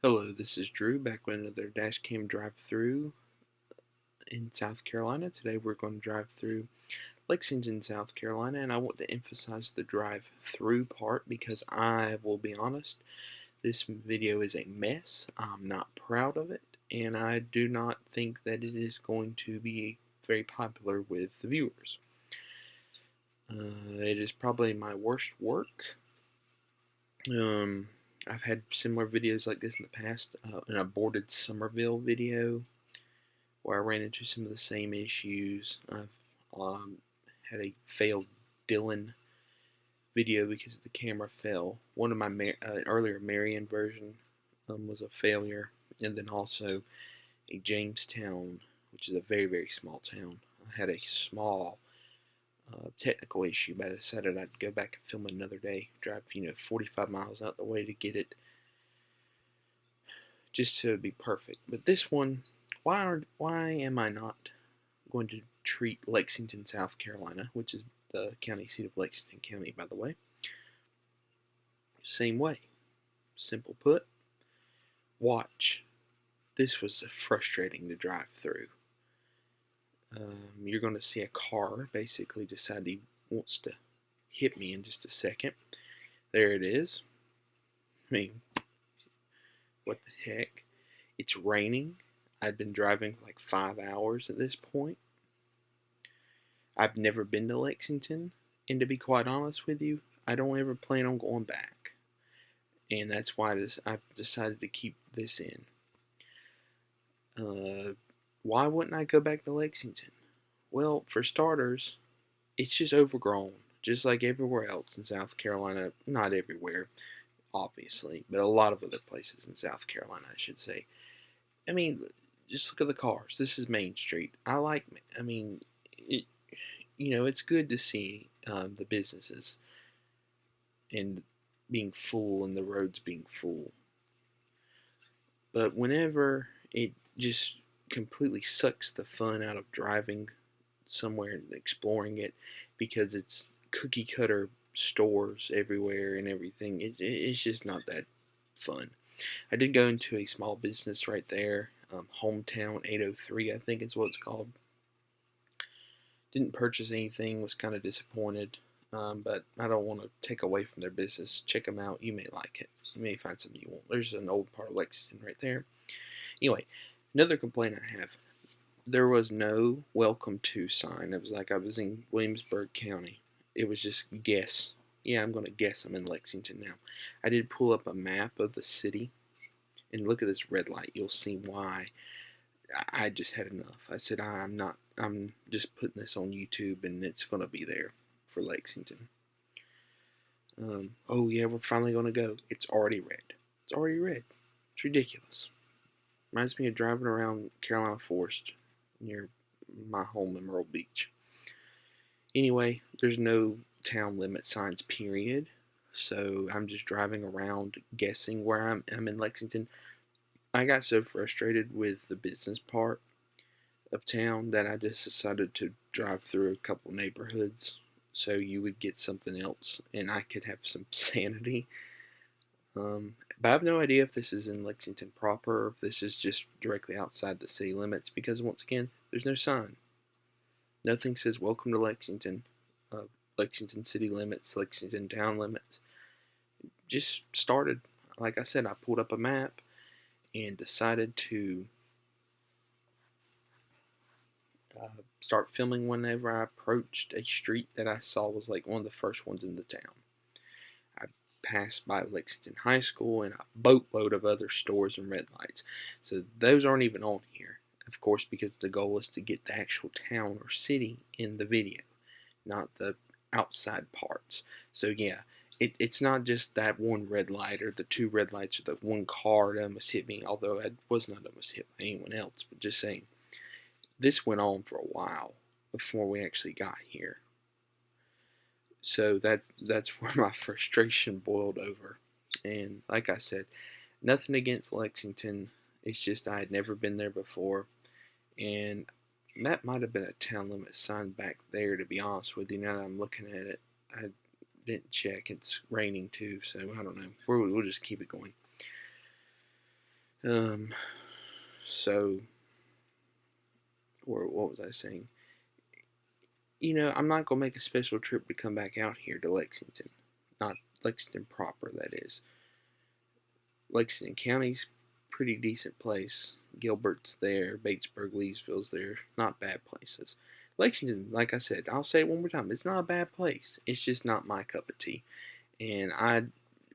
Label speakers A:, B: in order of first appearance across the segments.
A: Hello, this is Drew back with another dash cam drive through in South Carolina. Today we're going to drive through Lexington, South Carolina, and I want to emphasize the drive through part because I will be honest, this video is a mess. I'm not proud of it, and I do not think that it is going to be very popular with the viewers. It is probably my worst work. I've had similar videos like this in the past. An aborted Somerville video where I ran into some of the same issues. I've had a failed Dylan video because the camera fell. One of my earlier Marion version was a failure, and then also a Jamestown, which is a very, very small town. I had a small technical issue, but I decided I'd go back and film it another day. Drive 45 miles out the way to get it, just to be perfect. But this one, why am I not going to treat Lexington, South Carolina, which is the county seat of Lexington County, by the way, same way? Simple put, watch. This was frustrating to drive through. You're going to see a car basically decide he wants to hit me in just a second. There it is. I mean, what the heck? It's raining. I'd been driving for like 5 hours at this point. I've never been to Lexington, and to be quite honest with you, I don't ever plan on going back. And that's why I've decided to keep this in. Why wouldn't I go back to Lexington? Well, for starters, it's just overgrown, just like everywhere else in South Carolina. Not everywhere, obviously, but a lot of other places in South Carolina, I should say. I mean, just look at the cars. This is Main Street. It's good to see the businesses and being full and the roads being full. But whenever it just completely sucks the fun out of driving somewhere and exploring it because it's cookie cutter stores everywhere and everything, it's just not that fun. I did go into a small business right there, Hometown 803, I think is what it's called. Didn't purchase anything, was kind of disappointed, but I don't want to take away from their business. Check them out. You may like it. You may find something you want. There's an old part of Lexington right there. Anyway, another complaint I have. There was no welcome to sign. It was like I was in Williamsburg County. It was just guess. Yeah, I'm going to guess I'm in Lexington now. I did pull up a map of the city, and look at this red light. You'll see why. I just had enough. I said, I'm just putting this on YouTube, and it's going to be there for Lexington. Oh yeah, we're finally going to go. It's already red. It's already red. It's ridiculous. Reminds me of driving around Carolina Forest near my home in Myrtle Beach. Anyway, there's no town limit signs, period. So I'm just driving around guessing where I'm in Lexington. I got so frustrated with the business part of town that I just decided to drive through a couple neighborhoods so you would get something else and I could have some sanity. But I have no idea if this is in Lexington proper or if this is just directly outside the city limits because, once again, there's no sign. Nothing says welcome to Lexington, Lexington city limits, Lexington town limits. Just started. Like I said, I pulled up a map and decided to start filming whenever I approached a street that I saw was like one of the first ones in the town. I passed by Lexington High School and a boatload of other stores and red lights. So those aren't even on here, of course, because the goal is to get the actual town or city in the video, not the outside parts. So yeah, it's not just that one red light or the two red lights or the one car that almost hit me, although I was not almost hit by anyone else, but just saying, this went on for a while before we actually got here. So that's where my frustration boiled over. And like I said, nothing against Lexington. It's just I had never been there before. And that might have been a town limit sign back there, to be honest with you. Now that I'm looking at it, I didn't check. It's raining too, so I don't know. We'll just keep it going. Um, so, or what was I saying? I'm not going to make a special trip to come back out here to Lexington. Not Lexington proper, that is. Lexington County's pretty decent place. Gilbert's there, Batesburg, Leesville's there. Not bad places. Lexington, like I said, I'll say it one more time, it's not a bad place. It's just not my cup of tea. And I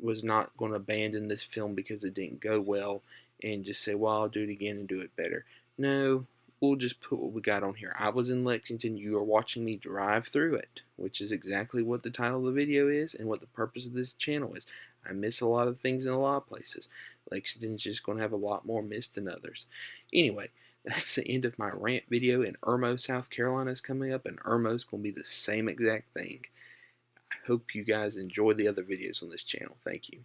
A: was not going to abandon this film because it didn't go well and just say, well, I'll do it again and do it better. No, we'll just put what we got on here. I was in Lexington. You are watching me drive through it, which is exactly what the title of the video is and what the purpose of this channel is. I miss a lot of things in a lot of places. Lexington's just going to have a lot more mist than others. Anyway, that's the end of my rant video, and Irmo, South Carolina is coming up, and Irmo's going to be the same exact thing. I hope you guys enjoy the other videos on this channel. Thank you.